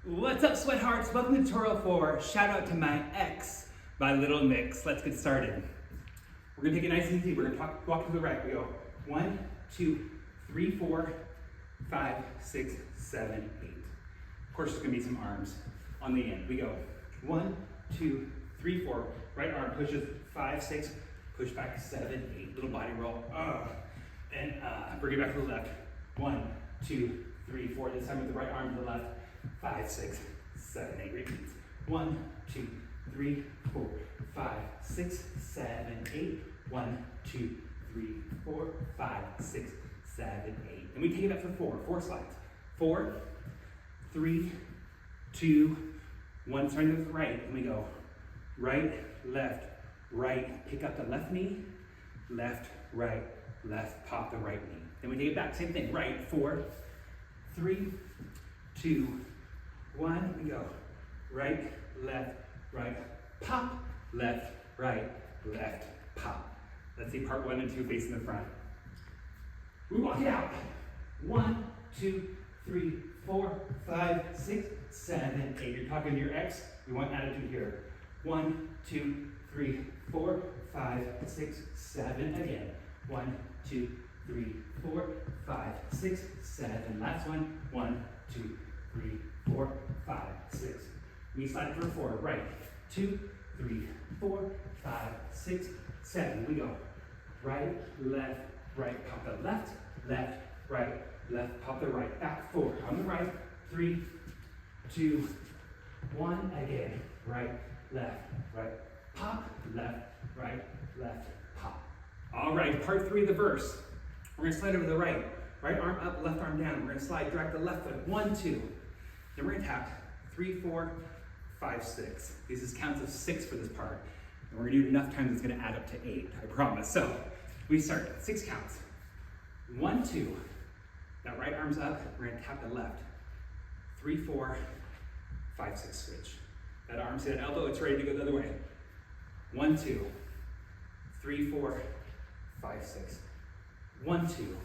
What's up, sweat hearts? Welcome to tutorial 4. Shout out to my ex, my little mix. Let's get started. We're gonna take it nice and easy. We're gonna walk to the right. We go 1, 2, 3, 4, 5, 6, 7, 8. Of course, there's gonna be some arms on the end. We go 1, 2, 3, 4. Right arm pushes 5, 6, push back 7, 8. Little body roll. And bring it back to the left. 1, 2, 3, 4. This time with the right arm to the left. 5, 6, 7, 8. Repeats. 1, 2, 3, 4, 5, 6, 7, 8. 1, 2, 3, 4, 5, 6, 7, 8. And we take it up for 4. 4 slides. 4, 3, 2, 1. Starting with the right. And we go right, left, right. Pick up the left knee, left, right, left. Pop the right knee. Then we take it back. Same thing. Right. 4, 3, 2, 1, we go right, left, right, pop, left, right, left, pop. Let's see part 1 and 2 facing the front. We walk it out. 1, 2, 3, 4, 5, 6, 7, 8. You're talking to your ex, we want attitude here. 1, 2, 3, 4, 5, 6, 7. Again. 1, 2, 3, 4, 5, 6, 7. Last one. 1, 2, 3, 4, 5, 6. We slide it for 4. Right. 2, 3, 4, 5, 6, 7. We go right, left, right. Pop the left, left, right, left. Pop the right. Back 4. On the right. 3, 2, 1. Again. Right, left, right. Pop, left, right, left, pop. All right. Part 3 of the verse. We're going to slide over to the right. Right arm up, left arm down. We're going to slide direct the left foot. 1, 2. Then we're going to tap 3, 4, 5, 6. This is counts of 6 for this part. And we're going to do it enough times it's going to add up to 8, I promise. So we start 6 counts. 1, 2. That right arm's up. We're going to tap the left. 3, 4, 5, 6, switch. That arm, see that elbow? It's ready to go the other way. 1, 2. 3, 4, 5, 6. 1, 2.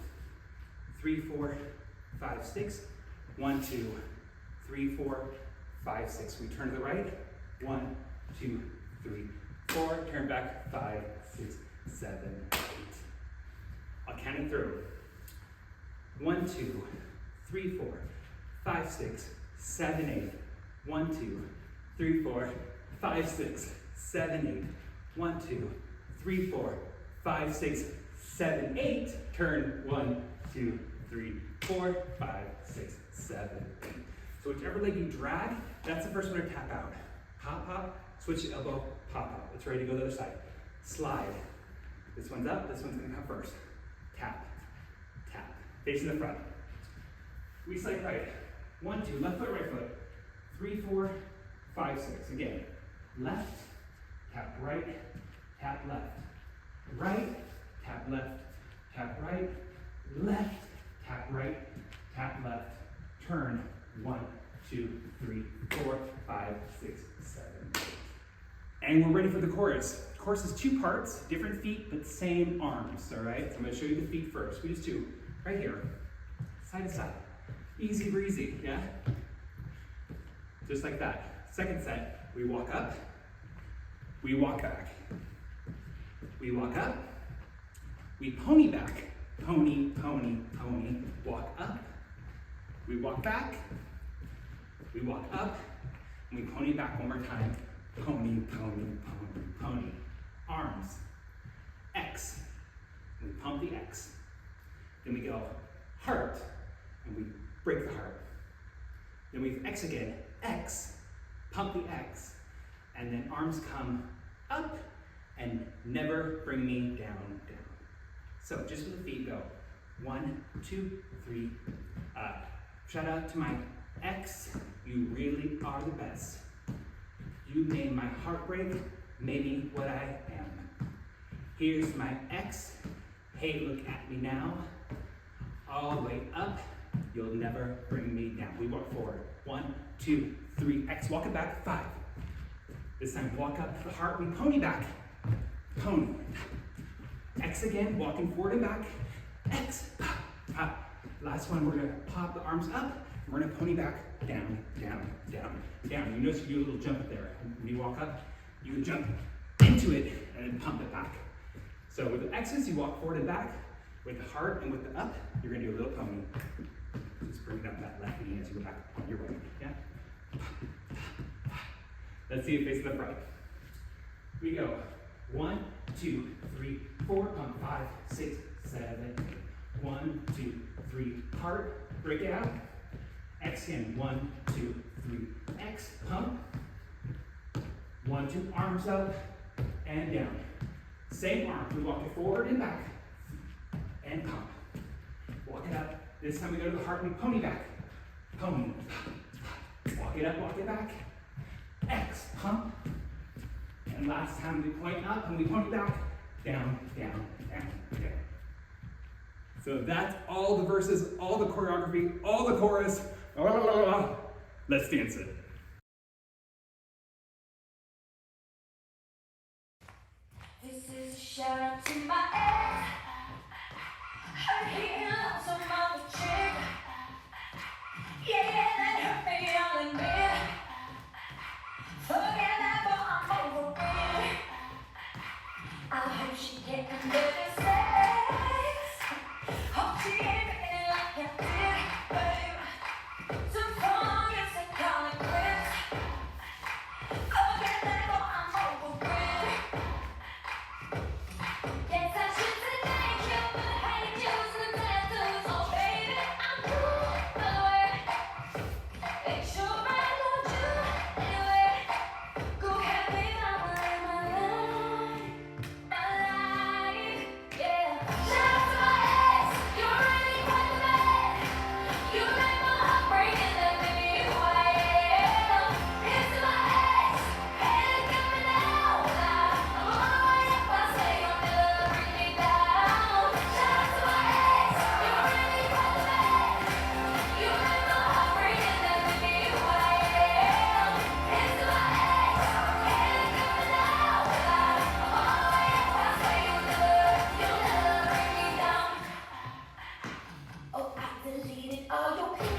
3, 4, 5, 6. 1, 2, 3, 4, 5, 6. We turn to the right. 1, 2, 3, 4. Turn back. 5, 6, 7, 8. I'll count it through. 1, 2, 3, 4, 5, 6, 7, 8. 1, 2, 3, 4, 5, 6, 7, 8. 1, 2, 3, 4, 5, 6, 7, 8. Turn. 1, 2, 3, 4, 5, 6, 7, 8. So whichever leg you drag, that's the first one to tap out. Pop, pop, switch the elbow, pop out. It's ready to go to the other side. Slide. This one's up, this one's gonna come first. Tap, tap, facing the front. We slide right. 1, 2, left foot, right foot. 3, 4, 5, 6. Again, left, tap right, tap left. Right, tap left, tap right, left, tap right, tap left, turn. 1, 2, 3, 4, 5, 6, 7, 8. And we're ready for the chorus. The chorus is 2 parts, different feet, but same arms, all right? So I'm gonna show you the feet first. We just do right here, side to side. Easy breezy, yeah? Just like that. Second set, we walk up, we walk back. We walk up, we pony back. Pony, pony, pony, walk up. We walk back, we walk up, and we pony back one more time. Pony, pony, pony, pony. Arms, X, and we pump the X. Then we go heart, and we break the heart. Then we X again, X, pump the X. And then arms come up, and never bring me down, down. So just with the feet, go 1, 2, 3. Shout out to my ex. You really are the best. You made my heart break, made me what I am. Here's my ex. Hey, look at me now. All the way up. You'll never bring me down. We walk forward. 1, 2, 3. X. Walk it back. 5. This time, walk up the heart. We pony back. Pony. X again, walking forward and back. X, pop, pop. Last one, we're gonna pop the arms up, We're gonna pony back, down, down, down, down. You notice you do a little jump up there. When you walk up, you can jump into it and then pump it back. So with the X's, you walk forward and back. With the heart and with the up, you're gonna do a little pony. Just bring up that left knee as you go back on your right, yeah? Let's see it face the front. We go 1, 2, 3, 4, pump 5, 6, 7, 8. 1, 2, 3, heart, break it out. X again, 1, 2, 3, X, pump. 1, 2, arms up and down. Same arm, we walk it forward and back and pump. Walk it up. This time we go to the heart, we pony back. Pony. Walk it up, walk it back. X, pump. And last time we point up and we pony back. Down, down, down, down. So that's all the verses, all the choreography, all the chorus. Let's dance it. This is a shout out to my ex. Her hitting on some other chick. Yeah, that hurt me, I'll admit. Forget that, but I'm over it. I hope she getting better sex. Hope she ain't making it like I did, babe. Some fun, yes, I call it quits. Forget that, but I'm over it. Yes, I should say thank you for the hate yous and the tattoos. Oh, baby, I'm cool, by the way. Make sure I love you anyway. Go happy mama in my life, yeah. Shout out to my ex, you're really quite the man. You make my heart break and let me be who I am. Here's to my ex, hey, look at me now. I'm on the way up, I say you'll never bring me down. Shout out to my ex, you're really quite the man. You make my heart break and let me be who I am. Here's to my ex, hey, look at me now. I'm on the way up, I say you'll never bring me down. Oh, I deleted all your pictures.